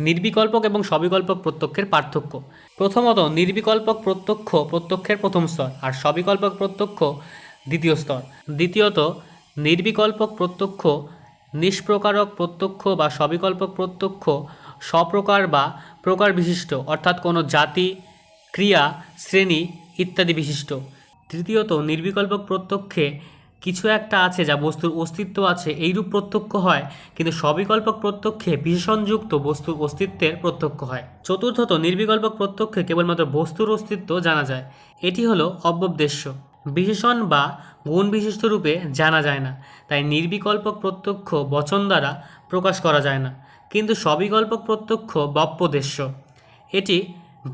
নির্বিকল্পক এবং সবিকল্পক প্রত্যক্ষের পার্থক্য। প্রথমত, নির্বিকল্পক প্রত্যক্ষ প্রত্যক্ষের প্রথম স্তর আর সবিকল্পক প্রত্যক্ষ দ্বিতীয় স্তর। দ্বিতীয়ত, নির্বিকল্পক প্রত্যক্ষ নিষ্প্রকারক প্রত্যক্ষ বা সবিকল্পক প্রত্যক্ষ স্বপ্রকার বা প্রকার বিশিষ্ট, অর্থাৎ কোনো জাতি, ক্রিয়া, শ্রেণী ইত্যাদি বিশিষ্ট। তৃতীয়ত, নির্বিকল্পক প্রত্যক্ষে কিছু একটা আছে যা বস্তুর অস্তিত্ব আছে এইরূপ প্রত্যক্ষ হয়, কিন্তু সবিকল্পক প্রত্যক্ষে বিশেষণযুক্ত বস্তুর অস্তিত্বের প্রত্যক্ষ হয়। চতুর্থত, নির্বিকল্পক প্রত্যক্ষে কেবলমাত্র বস্তুর অস্তিত্ব জানা যায়, এটি হলো অব্যবদেশ্য, বিশেষণ বা গুণ বিশিষ্ট রূপে জানা যায় না, তাই নির্বিকল্পক প্রত্যক্ষ বচন দ্বারা প্রকাশ করা যায় না। কিন্তু সবিকল্পক প্রত্যক্ষ বপ্পদেশ্য, এটি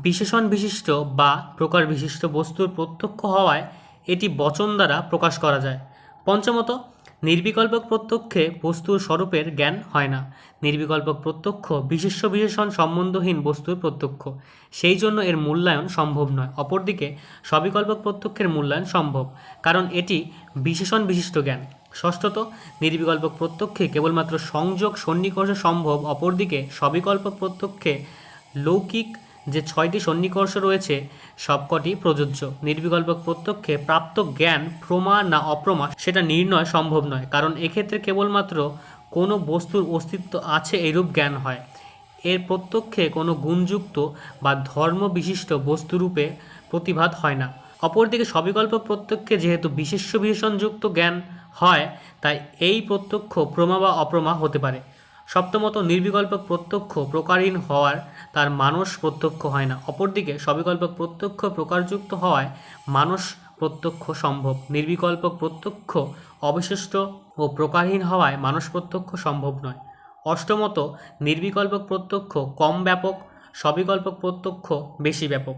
বিশেষণ বিশিষ্ট বা প্রকার বিশিষ্ট বস্তুর প্রত্যক্ষ হওয়ায় এটি বচন দ্বারা প্রকাশ করা যায়। পঞ্চমত, নির্বিকল্পক প্রত্যক্ষে বস্তুর স্বরূপের জ্ঞান হয় না। নির্বিকল্পক প্রত্যক্ষ বিশেষ্য বিশেষণ সম্বন্ধহীন বস্তুর প্রত্যক্ষ, সেই জন্য এর মূল্যায়ন সম্ভব নয়। অপরদিকে সবিকল্পক প্রত্যক্ষের মূল্যায়ন সম্ভব, কারণ এটি বিশেষণ বিশিষ্ট জ্ঞান। ষষ্ঠত, নির্বিকল্পক প্রত্যক্ষে কেবলমাত্র সংযোগ সন্নিকর্ষ সম্ভব। অপরদিকে সবিকল্পক প্রত্যক্ষে লৌকিক যে 6টি সন্নিকর্ষ রয়েছে সবকটি প্রযোজ্য। নির্বিকল্পক প্রত্যক্ষে প্রাপ্ত জ্ঞান প্রমা না অপ্রমা সেটা নির্ণয় সম্ভব নয়, কারণ এক্ষেত্রে কেবলমাত্র কোনো বস্তুর অস্তিত্ব আছে এরূপ জ্ঞান হয়। এর প্রত্যক্ষে কোনো গুণযুক্ত বা ধর্ম বিশিষ্ট বস্তুরূপে প্রতিভাত হয় না। অপরদিকে সবিকল্পক প্রত্যক্ষে যেহেতু বিশেষ্য বিশেষণযুক্ত জ্ঞান হয়, তাই এই প্রত্যক্ষ প্রমা বা অপ্রমা হতে পারে। সপ্তমত, নির্বিকল্পক প্রত্যক্ষ প্রকারহীন হওয়ার তার মানস প্রত্যক্ষ হয় না। অপরদিকে সবিকল্পক প্রত্যক্ষ প্রকারযুক্ত হওয়ায় মানস প্রত্যক্ষ সম্ভব। নির্বিকল্পক প্রত্যক্ষ অবিশিষ্ট ও প্রকারহীন হওয়ায় মানস প্রত্যক্ষ সম্ভব নয়। অষ্টমত, নির্বিকল্পক প্রত্যক্ষ কম ব্যাপক, সবিকল্পক প্রত্যক্ষ বেশি ব্যাপক।